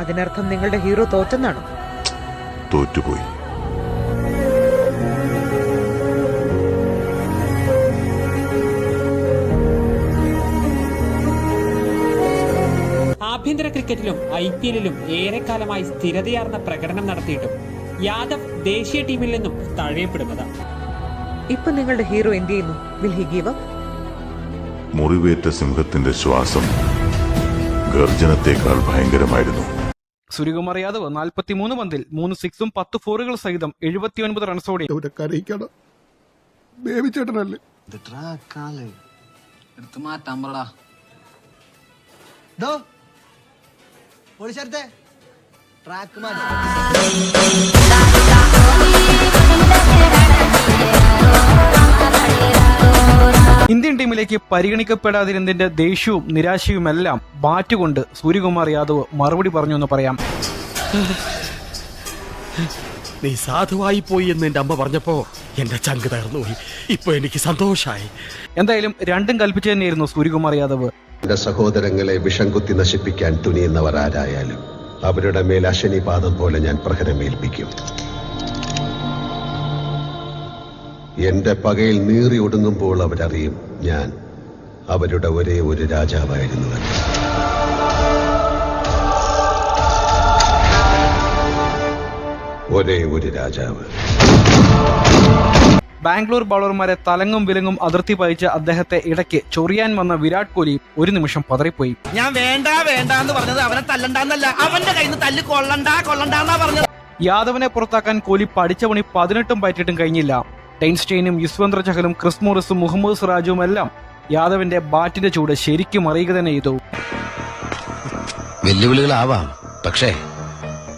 അതിനർത്ഥം നിങ്ങളുടെ ഹീറോ തോറ്റെന്നാണോ? തോറ്റുപോയി. ആഭ്യന്തര ക്രിക്കറ്റിലും IPL-ലും ഏറെക്കാലമായി സ്ഥിരതയാർന്ന പ്രകടനം നടത്തിയിട്ടും യാദവ് ദേശീയ ടീമിൽ നിന്നും തഴയപ്പെടുന്നതാണ്. ഇപ്പൊ നിങ്ങളുടെ ഹീറോ എന്ത് ചെയ്യുന്നു? Will he give up? മുറിവേറ്റ സിംഹത്തിന്റെ ശ്വാസം ഗർജനത്തെക്കാൾ ഭയങ്കരമായിരുന്നു. സൂര്യകുമാർ യാദവ് 43 പന്തിൽ 3 സിക്സും 10 ഫോറുകൾ സഹിതം 79 റൺസോടെ ഇന്ത്യൻ ടീമിലേക്ക് പരിഗണിക്കപ്പെടാതിരുന്നതിന്റെ ദേഷ്യവും നിരാശയുമെല്ലാം ബാറ്റുകൊണ്ട് സൂര്യകുമാർ യാദവ് മറുപടി പറഞ്ഞു എന്ന് പറയാം. നീ സാധുവായി പോയി എന്ന് എന്റെ അമ്മ പറഞ്ഞപ്പോ എന്റെ ചങ്ക് തകർന്നുപോയി. ഇപ്പൊ എനിക്ക് സന്തോഷായി. എന്തായാലും രണ്ടും കൽപ്പിച്ചു തന്നെയായിരുന്നു സൂര്യകുമാർ യാദവ്. എന്റെ സഹോദരങ്ങളെ വിഷം കുത്തി നശിപ്പിക്കാൻ തുനിയുന്നവർ ആരായാലും അവരുടെ മേൽ അശനിപാതം പോലെ ഞാൻ പ്രഹരമേൽപ്പിക്കും. എന്റെ പകയിൽ നീറി ഒടുങ്ങുമ്പോൾ അവരറിയും ഞാൻ അവരുടെ ഒരേ ഒരു രാജാവായിരുന്നുവെന്ന്. ഒരേ ഒരു രാജാവ്. ബാംഗ്ലൂർ ബൗളർമാരെ തലങ്ങും വിലങ്ങും അതിർത്തി പായിച്ച അദ്ദേഹത്തെ ഇടയ്ക്ക് ചൊറിയാൻ വന്ന വിരാട് കോഹ്ലി ഒരു നിമിഷം പതറിപ്പോയി. ഞാൻ വേണ്ടെന്ന് പറഞ്ഞത് അവനെ തല്ലണ്ടെന്നല്ല, അവന്റെ കയ്യിൽ നിന്ന് തല്ല് കൊള്ളണ്ടാന്നാ പറഞ്ഞത്. യാദവിനെ പുറത്താക്കാൻ കോഹ്ലി പഠിച്ച പണി 18 പയറ്റിട്ടും കഴിഞ്ഞില്ല. ഡെയ്ൻ സ്റ്റെയിനും യുസ്വേന്ദ്ര ചഹലും ക്രിസ് മോറിസും മുഹമ്മദ് സിറാജും എല്ലാം യാദവിന്റെ ബാറ്റിന്റെ ചൂട് ശരിക്കും അറിയുക തന്നെ ചെയ്തു. വെല്ലുവിളികളാവാം, പക്ഷേ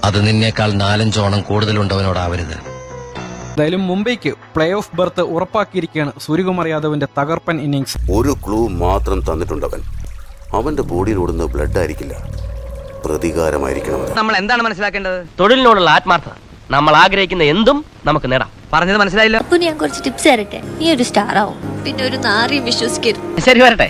അത് നിന്നേക്കാൾ 4-5 ഓണം കൂടുതലുണ്ടവനോടാവരുത്. എന്തായാലും മുംബൈക്ക് പ്ലേ ഓഫ് ബർത്ത് ഉറപ്പാക്കിയിരിക്കുകയാണ് സൂര്യകുമാർ യാദവിന്റെ തകർപ്പൻ ഇന്നിംഗ്സ്. ഒരു ക്ലൂ മാത്രം തന്നിട്ടുണ്ടവൻ. അവന്റെ ബോഡിയിൽ ഓടുന്ന ബ്ലഡ് ആയിരിക്കില്ല, പ്രതികാരമായിരിക്കണം. നമ്മൾ എന്താണ് മനസ്സിലാക്കേണ്ടത്? തൊഴിലിനോടുള്ള ആത്മാർത്ഥത. നമ്മൾ ആഗ്രഹിക്കുന്ന എന്തും നമുക്ക് നേടാം. പറഞ്ഞത് മനസ്സിലായില്ല? അപ്പൊ ഞാൻ കുറച്ച് ടിപ്സ് തരട്ടെ. നീ ഒരു സ്റ്റാർ ആവും, പിന്നെ ഒരു നാറിയും വിശ്വസിക്കരുത്. ശരി, വരട്ടെ.